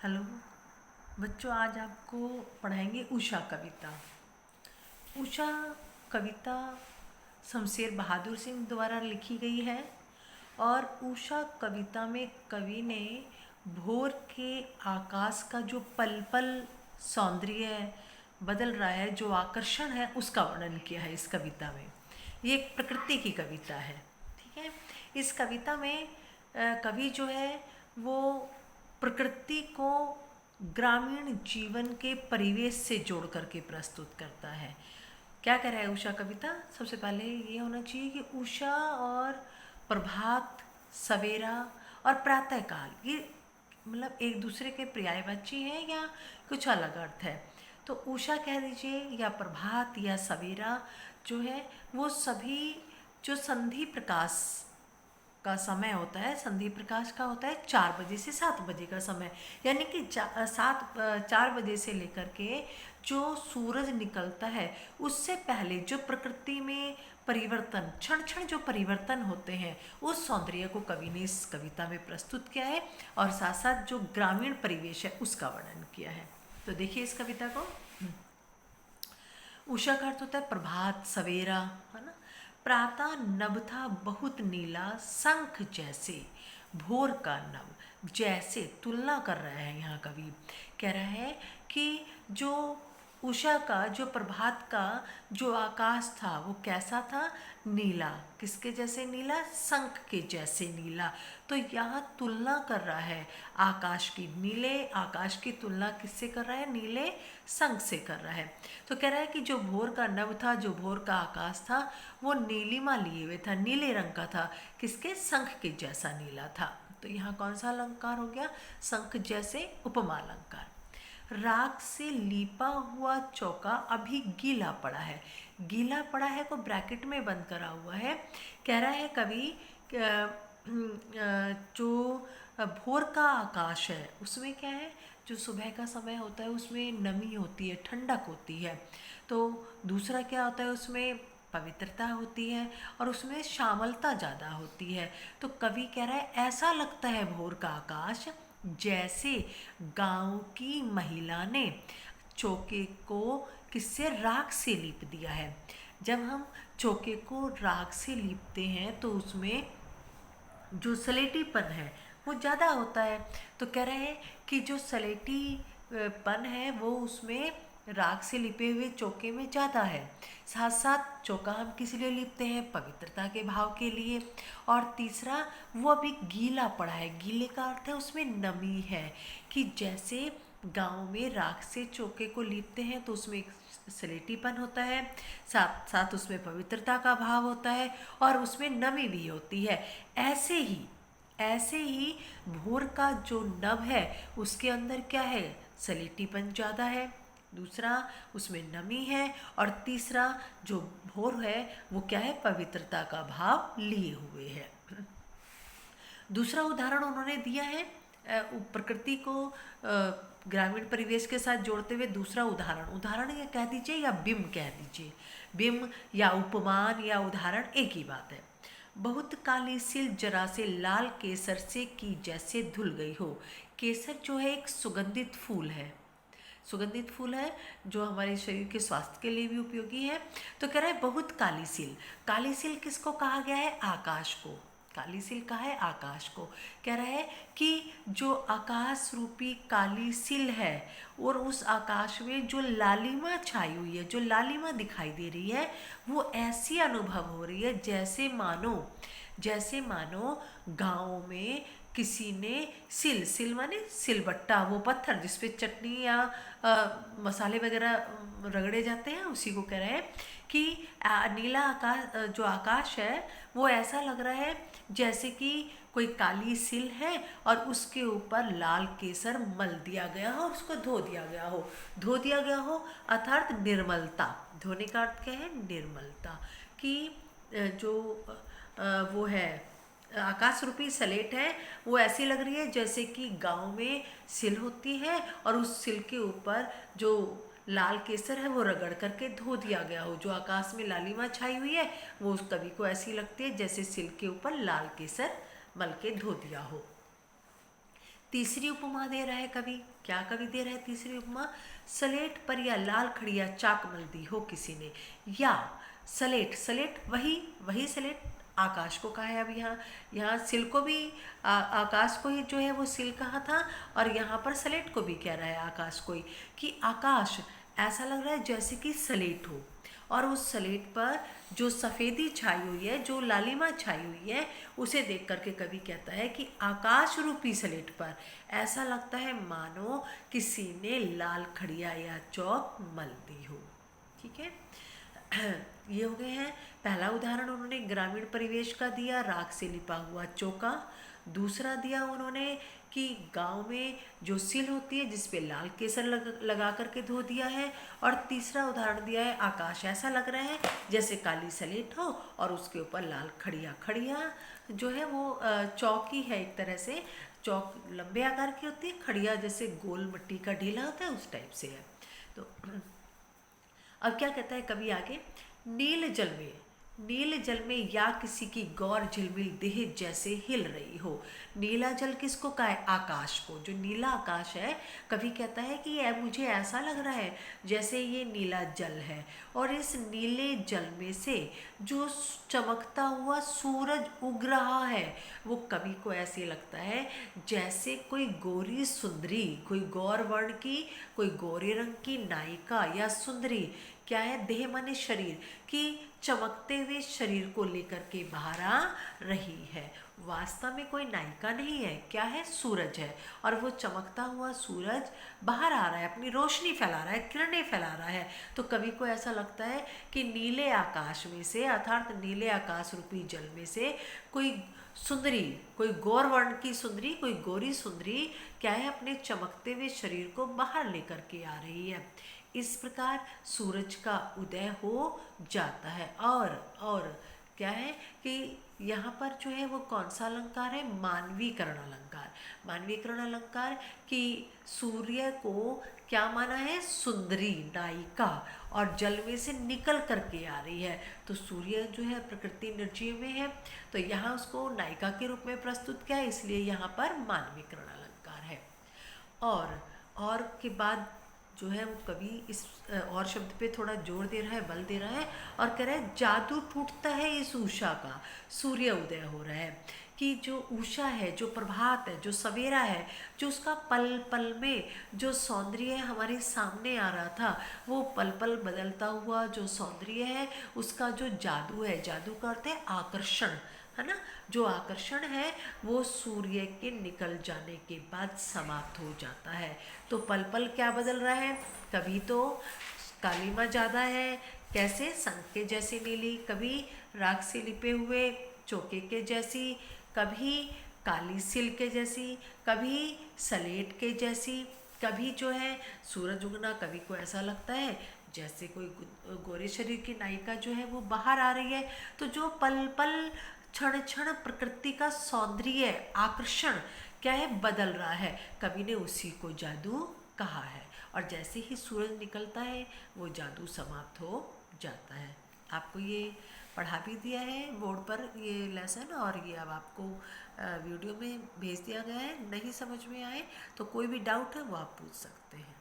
Hello बच्चों, आज आपको पढ़ाएंगे उषा कविता। उषा कविता शमशेर बहादुर सिंह द्वारा लिखी गई है और उषा कविता में कवि ने भोर के आकाश का जो पल पल सौंदर्य बदल रहा है, जो आकर्षण है, उसका वर्णन किया है इस कविता में। ये एक प्रकृति की कविता है, ठीक है। इस कविता में कवि जो है वो प्रकृति को ग्रामीण जीवन के परिवेश से जोड़ करके प्रस्तुत करता है। क्या कह रहा है उषा कविता? सबसे पहले ये होना चाहिए कि उषा और प्रभात, सवेरा और प्रातःकाल, ये मतलब एक दूसरे के पर्यायवाची हैं या कुछ अलग अर्थ है? तो उषा कह दीजिए या प्रभात या सवेरा जो है वो सभी जो संधि प्रकाश का समय होता है, संधि प्रकाश का होता है 4 बजे से 7 बजे का समय, यानी कि 4 बजे से लेकर के जो सूरज निकलता है उससे पहले जो प्रकृति में परिवर्तन, क्षण क्षण जो परिवर्तन होते हैं, उस सौंदर्य को कवि ने इस कविता में प्रस्तुत किया है और साथ साथ जो ग्रामीण परिवेश है उसका वर्णन किया है। तो देखिए इस कविता को। उषा का अर्थ होता है प्रभात, सवेरा, है ना। प्रातः नभ था बहुत नीला, शंख जैसे भोर का नभ। जैसे तुलना कर रहा है यहाँ कवि, कह रहा है कि जो उषा का, जो प्रभात का जो आकाश था वो कैसा था? नीला। किसके जैसे नीला? शंख के जैसे नीला। तो यहाँ तुलना कर रहा है आकाश की, नीले आकाश की तुलना किससे कर रहा है? नीले शंख से कर रहा है। तो कह रहा है कि जो भोर का नभ था, जो भोर का आकाश था, वो नीलिमा लिए हुए था, नीले रंग का था। किसके? शंख के जैसा नीला था। तो यहाँ कौन सा अलंकार हो गया? शंख जैसे उपमा अलंकार। राख से लीपा हुआ चौका अभी गीला पड़ा है। गीला पड़ा है को ब्रैकेट में बंद करा हुआ है। कह रहा है कवि जो भोर का आकाश है उसमें क्या है, जो सुबह का समय होता है उसमें नमी होती है, ठंडक होती है। तो दूसरा क्या होता है, उसमें पवित्रता होती है और उसमें श्यामलता ज़्यादा होती है। तो कवि कह रहा है ऐसा लगता है भोर का आकाश जैसे गांव की महिला ने चौके को किससे? राख से लीप दिया है। जब हम चौके को राख से लीपते हैं तो उसमें जो सलेटीपन है वो ज़्यादा होता है। तो कह रहे हैं कि जो सलेटीपन है वो उसमें राख से लिपे हुए चौके में ज़्यादा है। साथ साथ चौका हम किस लिए लिपते हैं? पवित्रता के भाव के लिए। और तीसरा, वो अभी गीला पड़ा है। गीले का अर्थ है उसमें नमी है, कि जैसे गांव में राख से चौके को लीपते हैं तो उसमें एक सलेटीपन होता है, साथ साथ उसमें पवित्रता का भाव होता है और उसमें नमी भी होती है। ऐसे ही भोर का जो नभ है उसके अंदर क्या है? सलेटीपन ज़्यादा है। दूसरा, उसमें नमी है। और तीसरा, जो भोर है वो क्या है? पवित्रता का भाव लिए हुए है। दूसरा उदाहरण उन्होंने दिया है प्रकृति को ग्रामीण परिवेश के साथ जोड़ते हुए। दूसरा उदाहरण या कह दीजिए या बिंब कह दीजिए। बिंब या उपमान या उदाहरण एक ही बात है। बहुत काली सिल जरा से लाल केसर से की जैसे धुल गई हो। केसर जो है एक सुगंधित फूल है, सुगंधित फूल है जो हमारे शरीर के स्वास्थ्य के लिए भी उपयोगी है। तो कह रहा है बहुत काली सिल। काली सिल किसको कहा गया है? आकाश को। काली सिल कहा है आकाश को। कह रहा है कि जो आकाश रूपी काली सिल है और उस आकाश में जो लालिमा छाई हुई है, जो लालिमा दिखाई दे रही है, वो ऐसी अनुभव हो रही है जैसे मानो गाँव में किसी ने सिल माने सिलबट्टा, वो पत्थर जिसपे चटनी या मसाले वगैरह रगड़े जाते हैं, उसी को कह रहे हैं कि नीला आकाश, जो आकाश है वो ऐसा लग रहा है जैसे कि कोई काली सिल है और उसके ऊपर लाल केसर मल दिया गया हो, उसको धो दिया गया हो अर्थात निर्मलता। धोने का अर्थ क्या है? निर्मलता। कि जो वो है आकाश रूपी सलेट है वो ऐसी लग रही है जैसे कि गांव में सिल होती है और उस सिल के ऊपर जो लाल केसर है वो रगड़ करके धो दिया गया हो। जो आकाश में लालिमा छाई हुई है वो उस कवि को ऐसी लगती है जैसे सिल के ऊपर लाल केसर मल के धो दिया हो। तीसरी उपमा दे रहा है कवि। क्या कवि दे रहा है तीसरी उपमा? सलेट पर या लाल खड़िया चाक मल दी हो किसी ने, या सलेट, सलेट वही वही सलेट आकाश को कहा है। अब यहाँ सिल को भी आकाश को ही जो है वो सिल कहा था, और यहाँ पर सलेट को भी कह रहा है आकाश को ही, कि आकाश ऐसा लग रहा है जैसे कि सलेट हो, और उस सलेट पर जो सफ़ेदी छाई हुई है, जो लालिमा छाई हुई है, उसे देख करके कवि कहता है कि आकाश रूपी सलेट पर ऐसा लगता है मानो किसी ने लाल खड़िया या चौक मल दी हो। ठीक है, ये हो गए हैं। पहला उदाहरण उन्होंने ग्रामीण परिवेश का दिया, राख से लिपा हुआ चौका। दूसरा दिया उन्होंने कि गांव में जो सिल होती है जिस पे लाल केसर लगा करके धो दिया है। और तीसरा उदाहरण दिया है, आकाश ऐसा लग रहा है जैसे काली सलेट हो और उसके ऊपर लाल खड़िया, खड़िया जो है वो चौकी है, एक तरह से चौक लंबे आकार की होती है, खड़िया जैसे गोल मिट्टी का ढीला होता है उस टाइप से है। तो अब क्या कहता है कवि आगे, नील जल में या किसी की गौर झिलमिल देह जैसे हिल रही हो। नीला जल किसको कहा है? आकाश को। जो नीला आकाश है, कवि कहता है कि मुझे ऐसा लग रहा है जैसे ये नीला जल है, और इस नीले जल में से जो चमकता हुआ सूरज उग रहा है, वो कवि को ऐसे लगता है जैसे कोई गोरी सुंदरी, कोई गौर वर्ण की, कोई गोरे रंग की नायिका या सुंदरी, क्या है, देह माने शरीर की, चमकते हुए शरीर को लेकर के बाहर आ रही है। वास्तव में कोई नायिका नहीं है, क्या है, सूरज है, और वो चमकता हुआ सूरज बाहर आ रहा है, अपनी रोशनी फैला रहा है, किरणें फैला रहा है। तो कवि को ऐसा लगता है कि नीले आकाश में से, अर्थात नीले आकाश रूपी जल में से कोई सुंदरी, कोई गौर वर्ण की सुंदरी, कोई गोरी सुंदरी, क्या है, अपने चमकते हुए शरीर को बाहर लेकर के आ रही है। इस प्रकार सूरज का उदय हो जाता है। और क्या है कि यहाँ पर जो है वो कौन सा अलंकार है? मानवीकरण अलंकार। मानवीकरण अलंकार कि सूर्य को क्या माना है? सुंदरी, नायिका, और जल में से निकल करके आ रही है। तो सूर्य जो है प्रकृति निर्जीव में है, तो यहाँ उसको नायिका के रूप में प्रस्तुत किया है, इसलिए यहाँ पर मानवीकरण अलंकार है। और के बाद जो है वो कवि इस और शब्द पे थोड़ा जोर दे रहा है, बल दे रहा है, और कह रहा है जादू टूटता है इस उषा का, सूर्य उदय हो रहा है, कि जो उषा है, जो प्रभात है, जो सवेरा है, जो उसका पल पल में जो सौंदर्य हमारे सामने आ रहा था, वो पल पल बदलता हुआ जो सौंदर्य है, उसका जो जादू है, जादू का अर्थ है आकर्षण, है ना, जो आकर्षण है वो सूर्य के निकल जाने के बाद समाप्त हो जाता है। तो पल पल क्या बदल रहा है? कभी तो कालीमा ज़्यादा है, कैसे, शंख के जैसी नीली, कभी राख से लिपे हुए चौके के जैसी, कभी काली सिल के जैसी, कभी सलेट के जैसी, कभी जो है सूरज उगना, कभी को ऐसा लगता है जैसे कोई गोरे शरीर की नायिका जो है वो बाहर आ रही है। तो जो पल पल क्षण क्षण प्रकृति का सौंदर्य, आकर्षण क्या है, बदल रहा है, कवि ने उसी को जादू कहा है। और जैसे ही सूरज निकलता है वो जादू समाप्त हो जाता है। आपको ये पढ़ा भी दिया है बोर्ड पर ये लेसन, और ये अब आपको वीडियो में भेज दिया गया है। नहीं समझ में आए तो कोई भी डाउट है वो आप पूछ सकते हैं।